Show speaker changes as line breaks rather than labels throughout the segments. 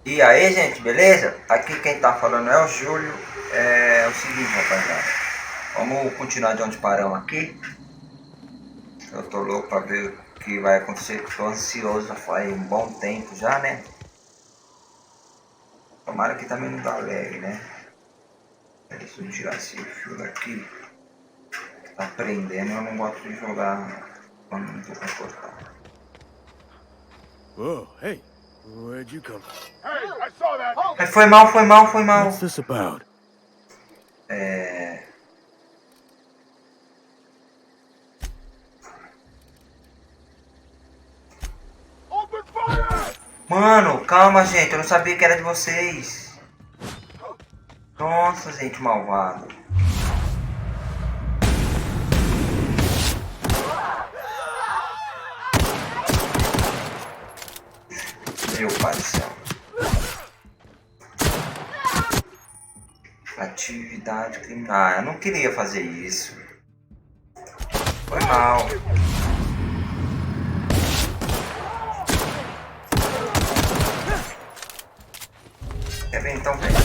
E aí, gente, beleza? Aqui quem tá falando é o Júlio. É o seguinte, rapaziada. Vamos continuar de onde paramos aqui. Eu tô louco pra ver o que vai acontecer. Tô ansioso faz um bom tempo já, né? Tomara que também não dá lag, né? Deixa eu tirar esse fio daqui. Tá prendendo, eu não gosto de jogar quando não tô confortável.
Whoa, hey, where'd you come from? Hey, I saw that.
Foi mal.
What's this about? Open fire!
Mano, calma, gente. Eu não sabia que era de vocês. Nossa, gente malvado. Meu pai do céu. Atividade criminal. Ah, eu não queria fazer isso. Foi mal. Quer ver então, velho?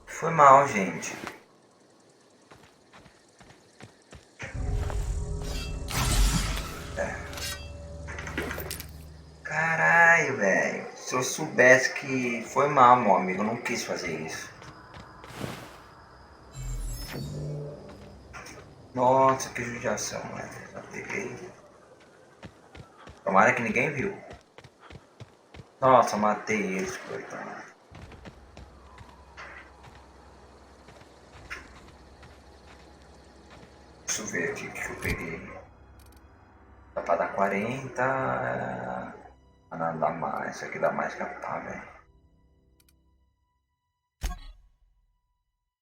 Foi mal, gente. Caralho, velho. Se eu soubesse que foi mal, meu amigo, eu não quis fazer isso. Nossa, que judiação, mano. Já peguei. Tomara que ninguém viu. Nossa, matei eles, coitado. Deixa eu ver aqui o que eu peguei. Dá pra dar 40. Ah, não, dá mais. Isso aqui dá mais que a pá, velho.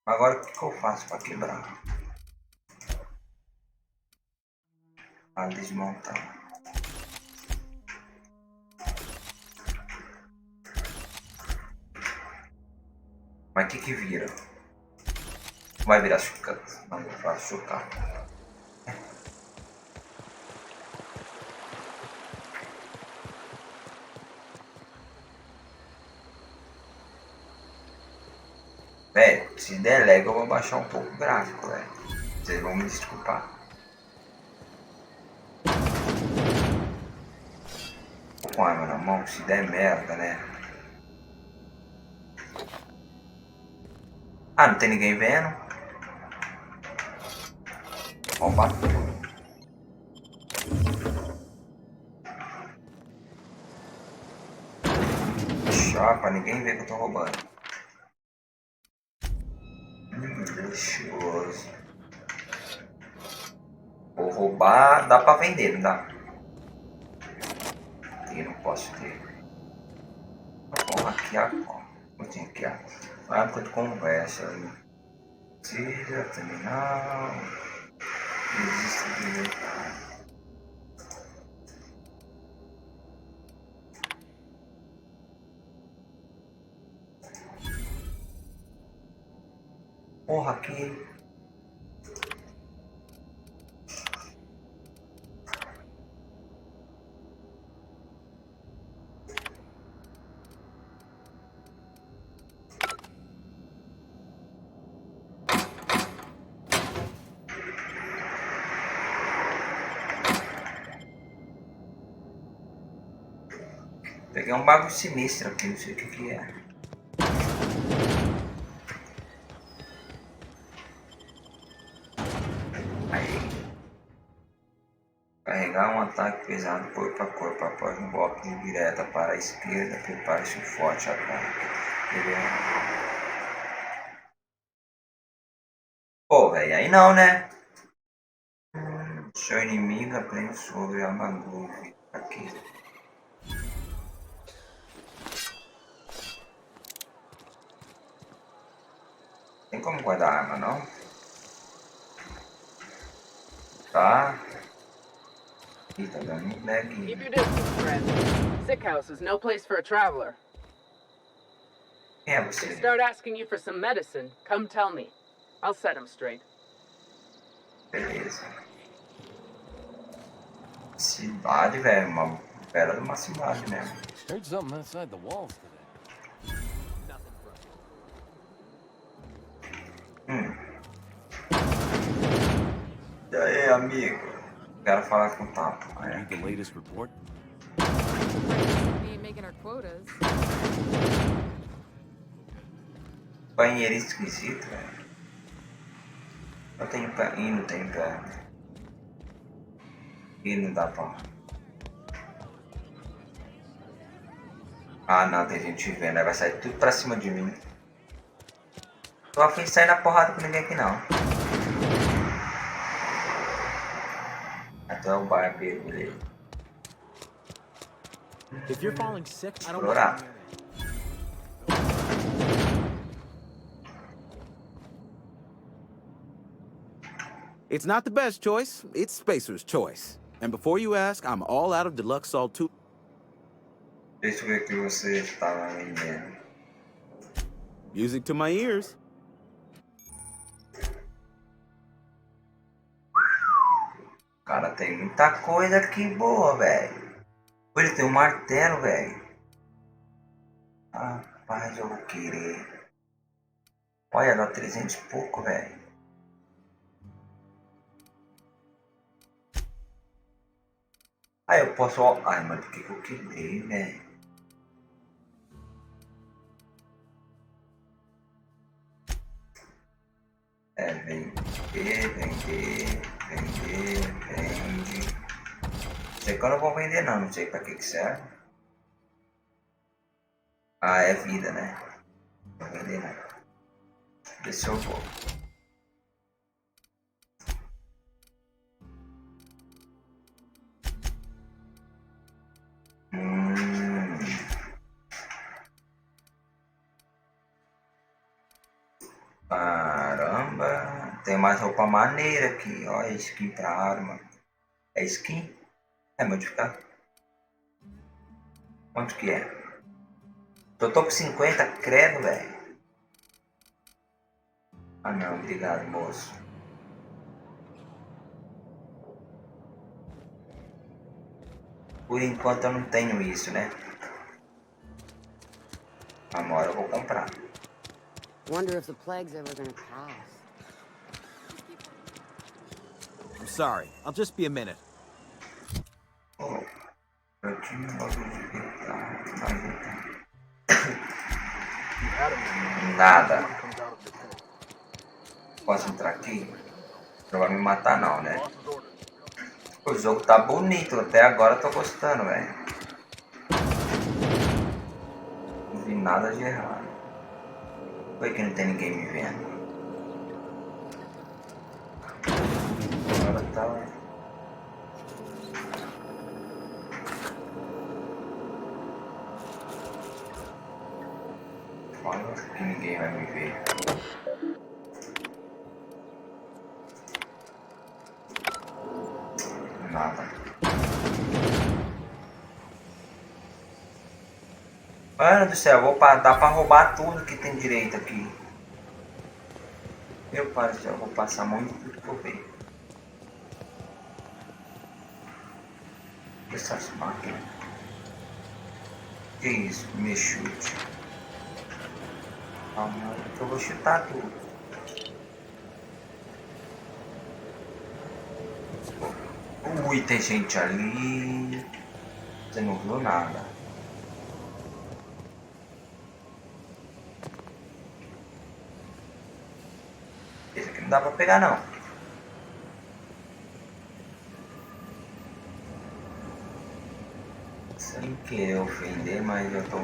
Agora o que eu faço pra quebrar? Pra desmontar. Mas o que vira? Vai virar chucata. Não, eu faço chucata. Velho, se der lag eu vou baixar um pouco o gráfico, velho. Vocês vão me desculpar. Tô com arma na mão, se der merda, né? Ah, não tem ninguém vendo? Roubar tudo. Chapa, ninguém vê que eu tô roubando. Delicioso. Vou roubar, dá pra vender, não dá? Eu não posso ter. Vamos hackear. Vou te hackear. Ah, enquanto conversa aí. Precisa terminal. Existe direito. Porra, aqui. Peguei um bagulho sinistro aqui, não sei o que é. Aí. Carregar um ataque pesado corpo a corpo após um golpe de direta para a esquerda, prepare-se um forte ataque. Pô, velho, aí não, né? Seu inimigo aprende sobre a mangrove. Aqui. Tem como guardar arma, não? Tá. Ih, tá dando um lag.
Keep your distance, friend. Sick house is no place for a traveler.
Quem é
If they
você?
start asking you for some medicine, come tell me. I'll set them straight.
Beleza. Cidade. cidade, velho. Uma bela de uma cidade mesmo.
Heard something outside the walls today.
E aí, amigo? Quero falar com o Tato.
Read the latest report.
We ain't making our quotas.
Banheiro esquisito, velho. Eu tenho pé. Ih, não tenho pé. Ih, não dá pra. Ah, não, tem gente vendo. Aí vai sair tudo pra cima de mim. Tô afim de sair na porrada com ninguém aqui, não. Até o barbeiro, beleza.
If you're falling sick, I don't
Explorar.
want It's not the best choice, it's Spacer's choice. And before you ask, I'm all out of deluxe salt too.
Deixa eu ver o que você estava vendendo.
Music to my ears.
Cara, tem muita coisa aqui boa, velho. Ele tem um martelo, velho. Rapaz, eu vou querer. Olha, dá 300 e pouco, velho. Aí eu posso... Ai, mas por que eu quebrei, velho? É, vender, vende. Sei que eu não vou vender não, não sei pra que serve. Ah, é vida, né? Não vou vender não. Vê se eu vou. Caramba, tem mais roupa maneira aqui. Olha, skin pra arma. É skin? É modificar? Quanto que é? Eu tô com 50, credo, velho. Ah não, obrigado, moço. Por enquanto eu não tenho isso, né? Agora eu vou comprar.
Wonder if the plague's ever gonna pass.
I'm sorry, I'll just be a minute.
Oh, eu tinha um bagulho de pegar, mas então. Nada. Posso entrar aqui? Não vai me matar não, né? O jogo tá bonito, até agora eu tô gostando, velho. Não vi nada de errado. Foi que não tem ninguém me vendo. Agora tá... Olha que ninguém vai me ver. Nada. Mano do céu, dá pra roubar tudo que tem direito aqui. Meu pai do céu, eu vou passar a mão em tudo que eu ver. Essas máquinas. Que isso? Me chute. Calma, que eu vou chutar tudo. Ui, tem gente ali. Você não viu nada. Esse aqui não dá pra pegar não. Sem querer ofender, mas eu tô...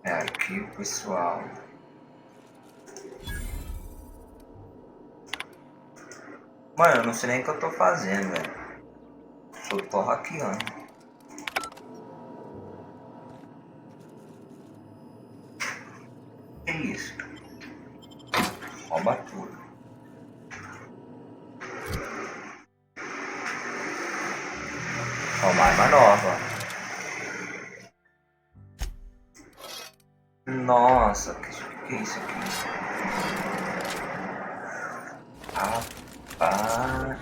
É aqui, pessoal. Mano, eu não sei nem o que eu tô fazendo, velho. Só tô hackeando. Que isso? Rouba tudo. Ó, uma arma nova. Nossa, que é isso aqui? Rapaz.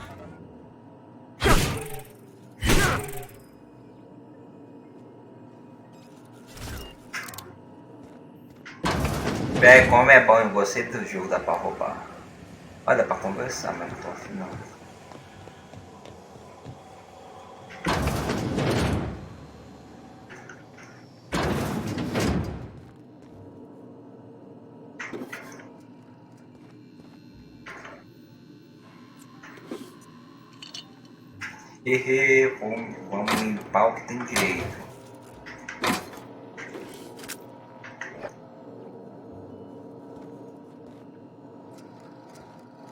Véi, como é bom, eu gostei do jogo, dá pra roubar. Mas dá pra conversar, mas não tô afim não. Hehe, vamos limpar o que tem direito.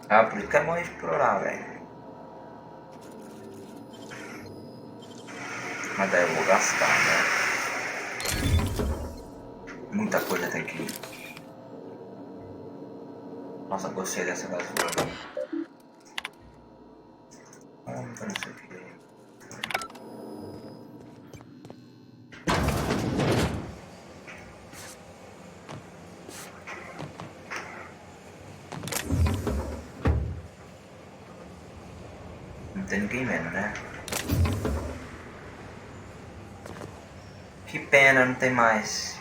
Ah, por isso que é bom explorar, velho. Mas daí eu vou gastar, né? Muita coisa tem que ir. Nossa, gostei dessa gasolina. Não sei o que. Não tem ninguém vendo, né? Que pena, não tem mais.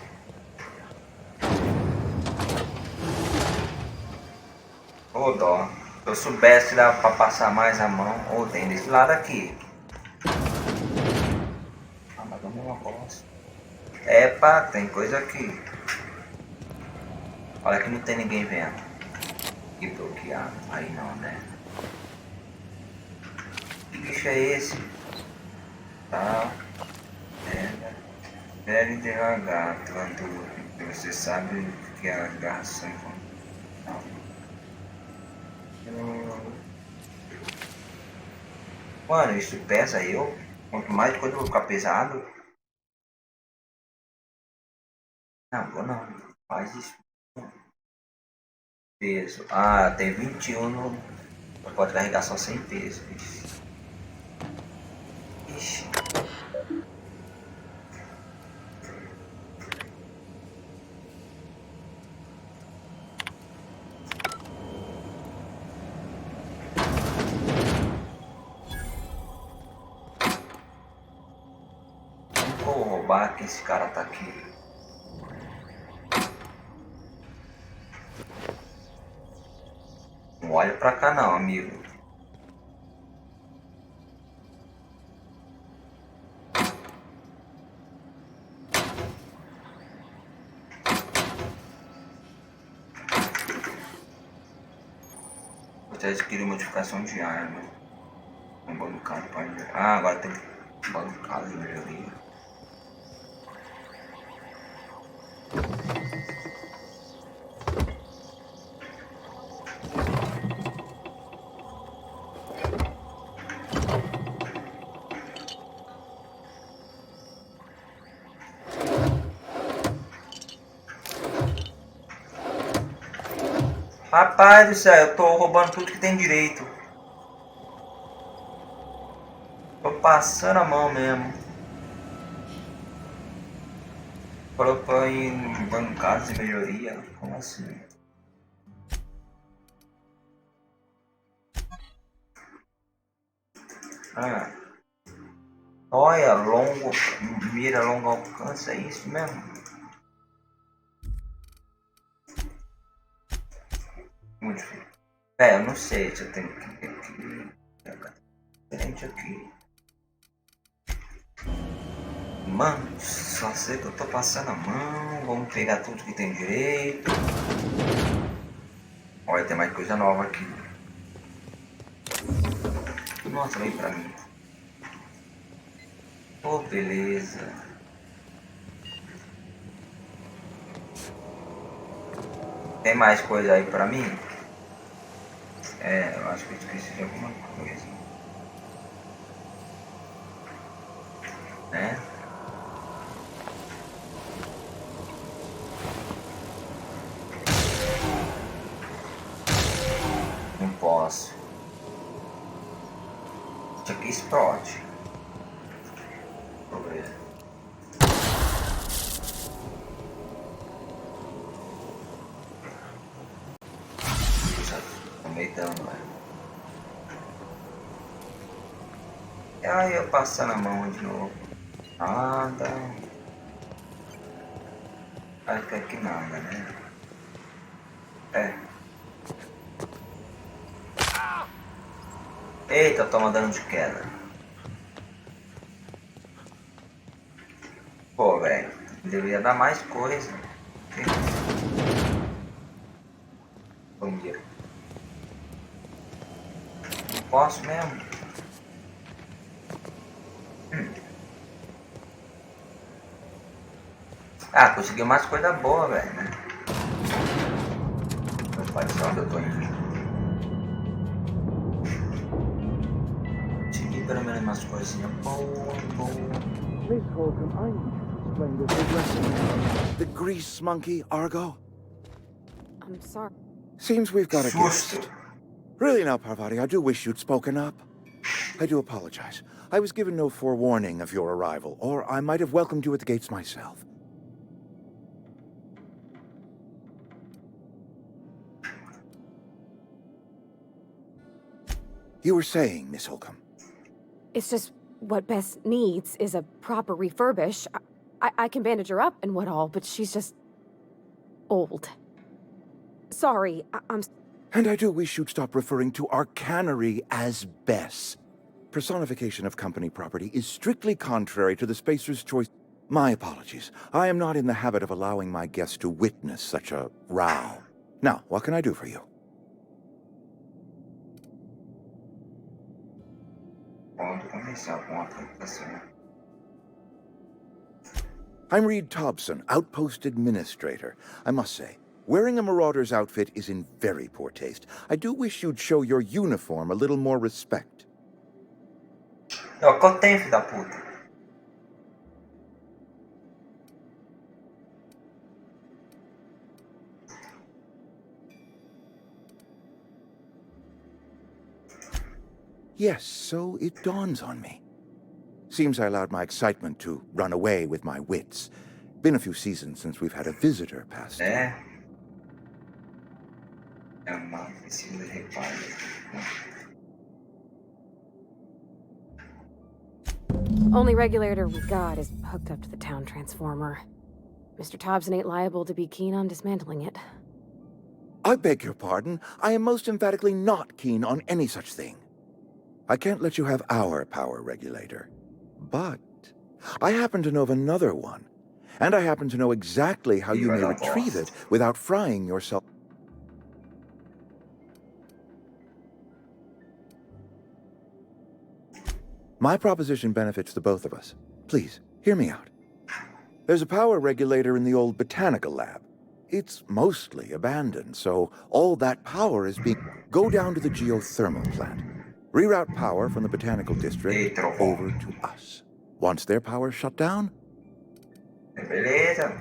Ô dó. Se eu soubesse que dava pra passar mais a mão. Ou tem desse lado aqui. Ah, mas vamos uma bosta. Epa, tem coisa aqui. Olha que não tem ninguém vendo. E bloqueado. Aí não, né? Que bicho é esse? Tá. Pele devagar, atuando. Você sabe que a garça Mano, isso pesa eu? Quanto mais coisa eu vou ficar pesado. Não, vou não. Faz isso. Peso. Ah, tem 21 no. Pode carregar só 100 peso. Ixi. Vou roubar que esse cara tá aqui. Não olha pra cá não, amigo. Você adquiriu modificação de arma. Um bancado pode. Ah, agora tem bancado de melhoria. Rapaz do céu, eu tô roubando tudo que tem direito. Tô passando a mão mesmo. Colocou em bancadas de melhoria. Como assim? Ah. Olha, longo. Mira longo alcance, é isso mesmo? Muito difícil. É, eu não sei se eu tenho que ver aqui. Diferente aqui. Mano, só sei que eu tô passando a mão. Vamos pegar tudo que tem direito. Olha, tem mais coisa nova aqui. Nossa, vem pra mim. Oh, beleza. Tem mais coisa aí pra mim? É, eu acho que eu esqueci de alguma coisa. Né? Não posso. Isso aqui explode. Deixa eu ver. Caramba. E aí eu passando a mão de novo. Nada. Acho que aqui nada, né? É. Eita, toma dano de queda. Pô, velho. Deveria dar mais coisa. Banheiro. Não posso mesmo. Ah, consegui mais coisa boa, velho, né? Não pode ser onde eu tô indo. Consegui pelo menos umas coisinhas boas.
Miss Holcomb, I need to explain this address. The grease monkey, Argo?
I'm sorry.
Seems we've got a
Susto.
guest. Really now, Parvati, I do wish you'd spoken up. I do apologize. I was given no forewarning of your arrival, or I might have welcomed you at the gates myself. You were saying, Miss Holcomb.
It's just what Bess needs is a proper refurbish. I can bandage her up and what all, but she's just old. Sorry, I'm...
And I do wish you'd stop referring to our cannery as Bess. Personification of company property is strictly contrary to the Spacer's choice. My apologies. I am not in the habit of allowing my guests to witness such a row. Now, what can I do for you? I'm Reed Thompson, Outpost Administrator. I must say, wearing a marauder's outfit is in very poor taste. I do wish you'd show your uniform a little more respect.
É o que eu tenho, filho da puta.
Yes, so it dawns on me. Seems I allowed my excitement to run away with my wits. Been a few seasons since we've had a visitor pass through.
É. É uma oficina de reparo.
Only regulator we got is hooked up to the town transformer. Mr. Thompson ain't liable to be keen on dismantling it.
I beg your pardon. I am most emphatically not keen on any such thing. I can't let you have our power regulator. But I happen to know of another one. And I happen to know exactly how you may retrieve it without frying yourself. My proposition benefits the both of us. Please, hear me out. There's a power regulator in the old botanical lab. It's mostly abandoned, so all that power is being... Go down to the geothermal plant. Reroute power from the botanical district over to us. Once their power shut down...
Beleza.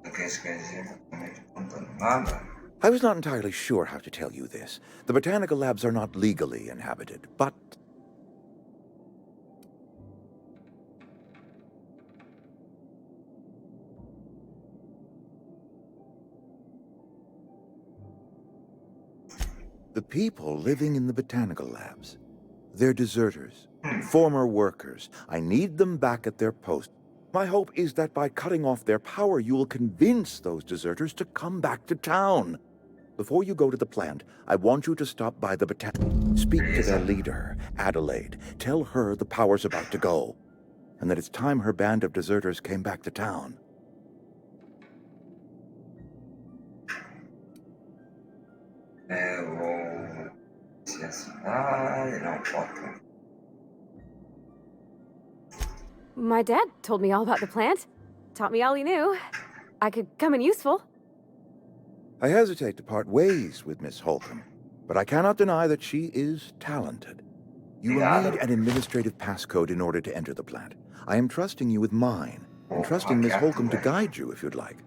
O que isso quer dizer? Nada.
I was not entirely sure how to tell you this. The botanical labs are not legally inhabited, but... The people living in the botanical labs, they're deserters, former workers. I need them back at their post. My hope is that by cutting off their power, you will convince those deserters to come back to town. Before you go to the plant, I want you to stop by the Speak to their leader, Adelaide. Tell her the power's about to go, and that it's time her band of deserters came back to town.
Eu vou se assinar, não importa.
My dad told me all about the plant. Taught me all he knew. I could come in useful.
I hesitate to part ways with Miss Holcomb, but I cannot deny that she is talented. You will need an administrative passcode in order to enter the plant. I am trusting you with mine, and trusting Miss Holcomb to guide you if you'd like.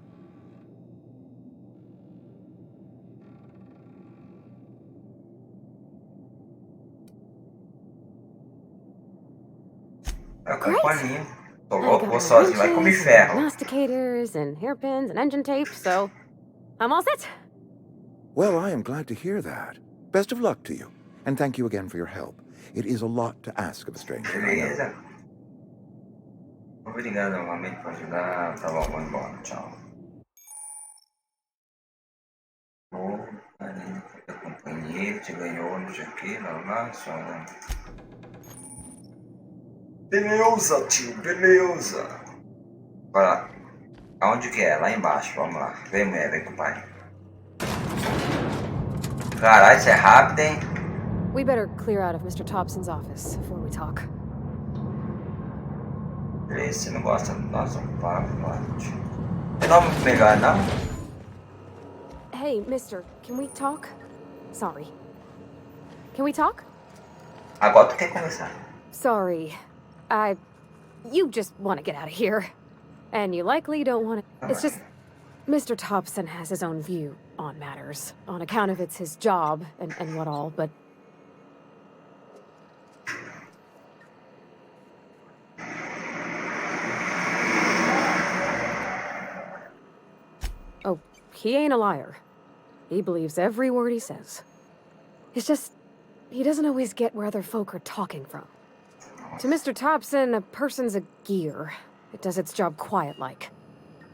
É a companhia. Tô
I
louco,
got
vou
my
sozinho, vai comer
wrenches,
ferro.
masticators, and hairpins, and engine tape, so I'm all set.
Well, I am glad to hear that. Best of luck to you, and thank you again for your help. It is a lot to ask of a stranger, I know.
Beleza. Obrigado novamente por ajudar. Tá bom, vou embora. Tchau. Ô, ali, companheiro, te ganhou, não sei o que, lá, só. Beleza, tio, beleza. Vai lá. Aonde que é? Lá embaixo, vamos lá. Vem, mulher, vem com o pai. Caralho, isso é rápido, hein?
We better clear out of Mr. Thompson's office before we talk.
Esse não gosta do nosso papo, tio. Não é muito melhor, não?
Hey, mister, can we talk? Sorry. Can we talk?
Agora tu quer conversar.
Sorry. You just want to get out of here. And you likely don't want to. It's just. Mr. Thompson has his own view on matters, on account of it's his job and what all, but. Oh, he ain't a liar. He believes every word he says. It's just. He doesn't always get where other folk are talking from. To Mr. Thompson, a person's a gear. It does its job quiet-like.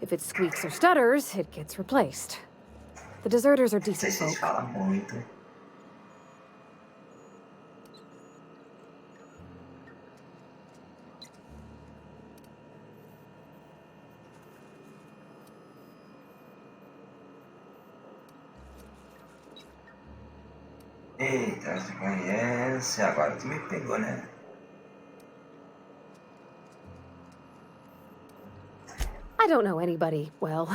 If it squeaks or stutters, it gets replaced. The deserters are decent
Vocês
folk.
falam muito. Eita, você conhece. Agora tu me pegou, né?
I don't know anybody well.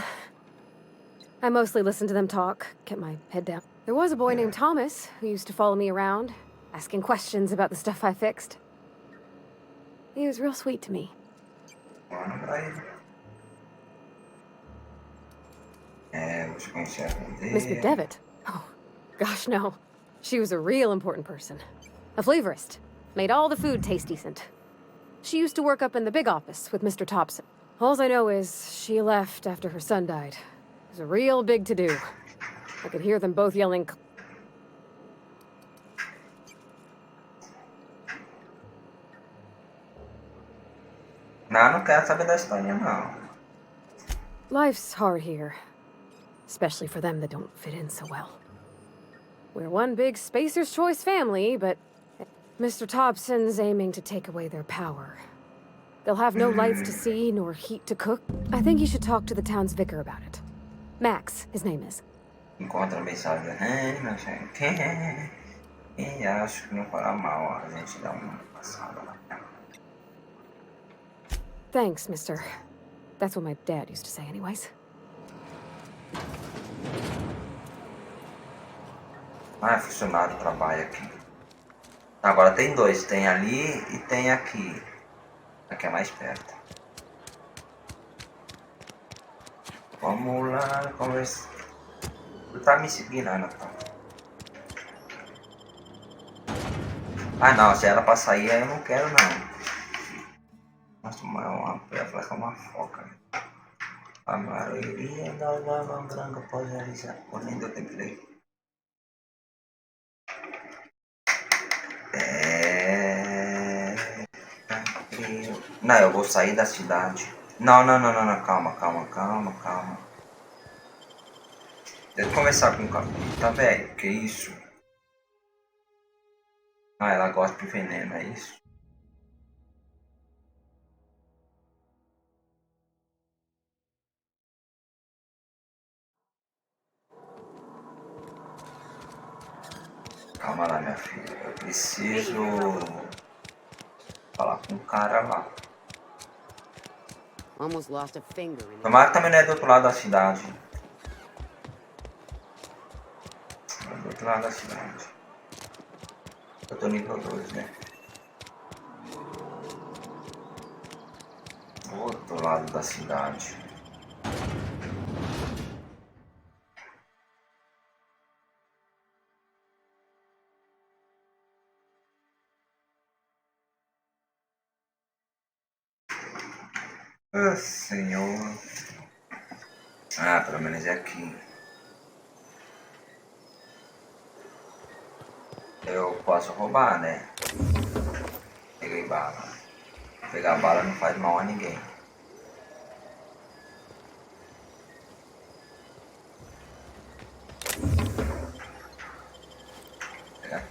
I mostly listen to them talk, kept my head down. There was a boy named Thomas who used to follow me around, asking questions about the stuff I fixed. He was real sweet to me.
Mano, pra ele. Você conhecia a
Miss McDevitt? Oh, gosh, no. She was a real important person. A flavorist. Made all the food taste decent. She used to work up in the big office with Mr. Thompson. All I know is she left after her son died. It was a real big to-do. I could hear them both yelling.
Não quero saber da história, não.
Life's hard here. Especially for them that don't fit in so well. We're one big Spacer's Choice family, but Mr. Thompson's aiming to take away their power. They'll have no lights to see, nor heat to cook. I think you should talk to the town's vicar about it. Max, his name is.
Encontra a mensagem, não sei o que. E acho que não fará mal a gente dar uma passada lá.
Thanks, mister. That's what my dad used to say anyways.
Ah, funcionário trabalha aqui. Agora tem dois, tem ali e tem aqui. Aqui é mais perto. Vamos lá conversar. Tu tá me seguindo, Ana? Ah não, se era pra sair aí eu não quero não. Nossa, eu falei que é uma foca. A maioria da lava branca pode realizar. Pô, nem deu tempo de ler. Não, eu vou sair da cidade. Não, calma. Deixa eu conversar com o capitão, tá velho? Que isso? Ah, ela gosta de veneno, é isso? Calma lá, minha filha. Eu preciso falar com o cara lá.
Almost lost a finger in it.
Tomara que também não é do outro lado da cidade. É do outro lado da cidade. Eu tô nível 2, né? Do outro lado da cidade. Oh, senhor. Ah, pelo menos é aqui. Eu posso roubar, né? Peguei bala. Pegar bala não faz mal a ninguém. Pegar.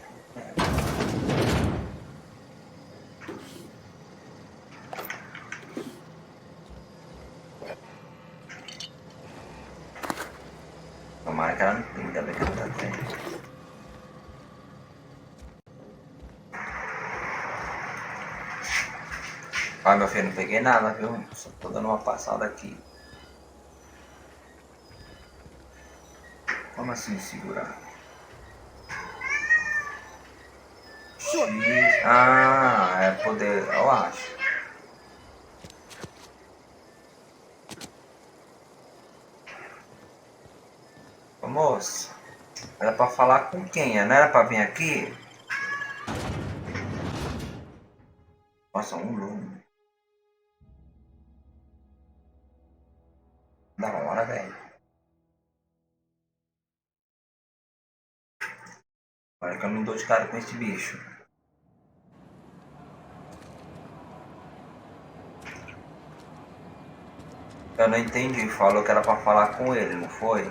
Tomara que ela não tenha, ainda bem que ela tá tendo. Ah, meu filho, não peguei nada, viu? Só tô dando uma passada aqui. Como assim segurar? X. Ah, é poder, eu acho. Ô, moço, era pra falar com quem? Não era pra vir aqui? Nossa, um lume. Da hora, velho. Olha que eu não dou de cara com esse bicho. Eu não entendi. Falou que era pra falar com ele, não foi?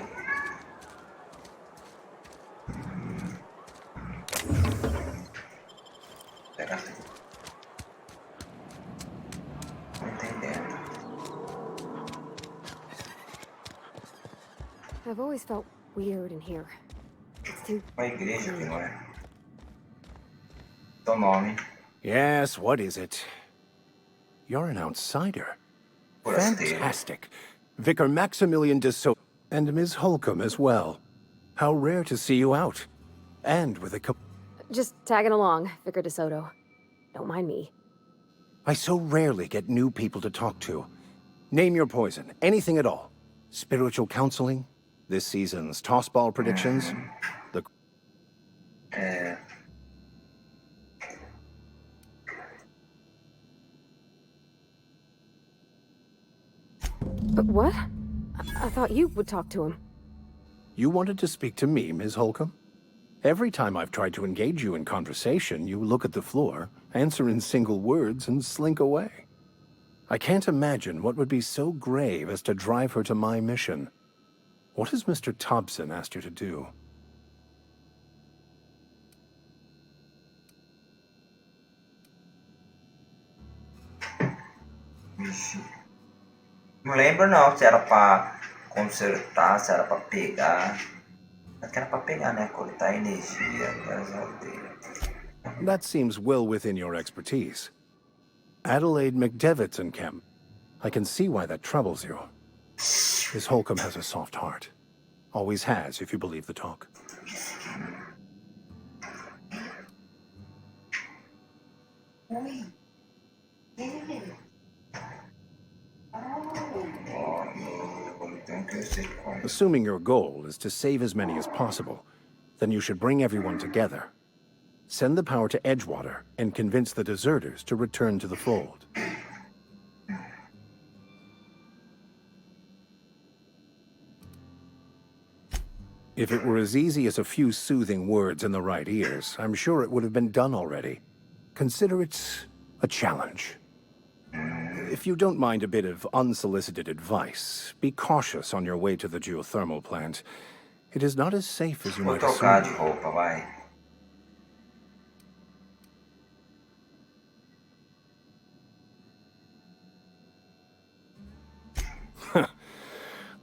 Pega tudo. Não entendendo.
I've always felt weird in here. It's too...
Uma igreja aqui, não é? Teu nome.
Yes, what is it? You're an outsider.
Forasteiro.
Fantastic. Vicar Maximilian de So... And Ms. Holcomb as well. How rare to see you out. And with a...
Just tagging along, Vicar DeSoto. Don't mind me.
I so rarely get new people to talk to. Name your poison, anything at all. Spiritual counseling, this season's tossball predictions, the...
É.
But what? I thought you would talk to him.
You wanted to speak to me, Ms. Holcomb? Every time I've tried to engage you in conversation, you look at the floor, answer in single words, and slink away. I can't imagine what would be so grave as to drive her to my mission. What has Mr. Thompson asked you to do?
Vixe. Não lembro não se era pra consertar, se era pra pegar. Acho que era pra pegar, né? Coletar energia das aldeias.
That seems well within your expertise. Adelaide McDevitt's in camp. I can see why that troubles you. Miss Holcomb has a soft heart. Always has, if you believe the talk. Assuming your goal is to save as many as possible, then you should bring everyone together. Send the power to Edgewater and convince the deserters to return to the fold. If it were as easy as a few soothing words in the right ears, I'm sure it would have been done already. Consider it a challenge. If you don't mind a bit of unsolicited advice, be cautious on your way to the geothermal plant. It is not as safe as you
Vou
might
trocar de
assume.
roupa, vai.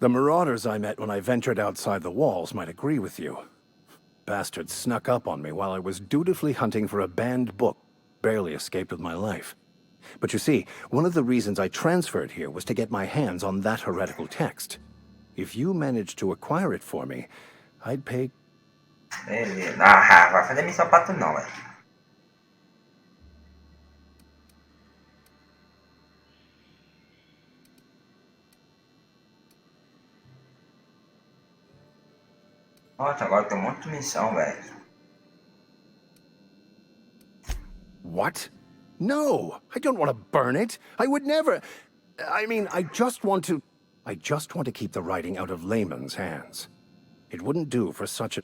The marauders I met when I ventured outside the walls might agree with you. Bastards snuck up on me while I was dutifully hunting for a banned book. Barely escaped with my life. But you see, one of the reasons I transferred here was to get my hands on that heretical text. If you managed to acquire it for me, I'd pay...
Beleza. Ah, vai fazer missão pra tu não, velho. Nossa, agora tem um monte de missão, velho.
What? No! I don't want to burn it! I would never... I mean, I just want to keep the writing out of layman's hands. It wouldn't do for such a...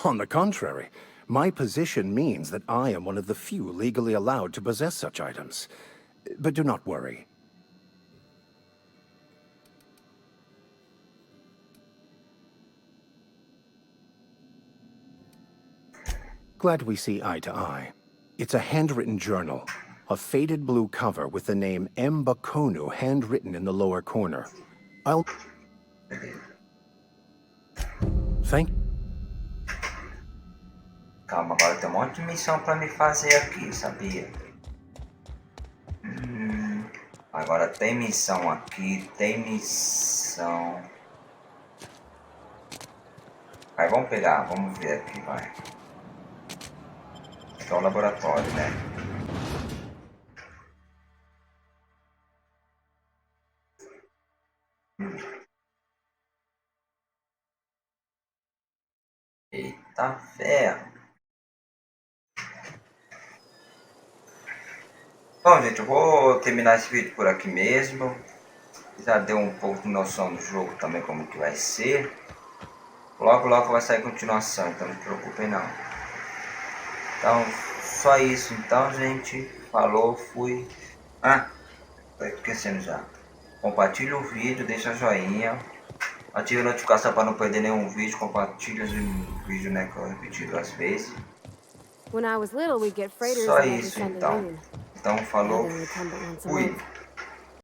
On the contrary, my position means that I am one of the few legally allowed to possess such items. But do not worry. Glad we see eye to eye. It's a handwritten journal, a faded blue cover with the name M. Bakonu handwritten in the lower corner. Thank...
Calma, agora tem um monte de missão pra me fazer aqui, sabia? Agora tem missão aqui, tem missão... Vai, vamos pegar, vamos ver aqui, vai. Aqui é o laboratório, né? Eita ferro! Bom, gente, eu vou terminar esse vídeo por aqui mesmo. Já deu um pouco de noção do jogo também, como que vai ser. Logo, logo vai sair continuação, então não se preocupem não. Então, só isso então, gente. Falou, fui. Ah, tô esquecendo já. Compartilhe o vídeo, deixa joinha. Ative a notificação para não perder nenhum vídeo. Compartilhe o vídeo, né, que eu repeti 2 vezes.
When I was little, we'd get freighters
Só
and had to
isso
send a
então.
loon.
Então, falou,
Now they only come but once a
fui.
month.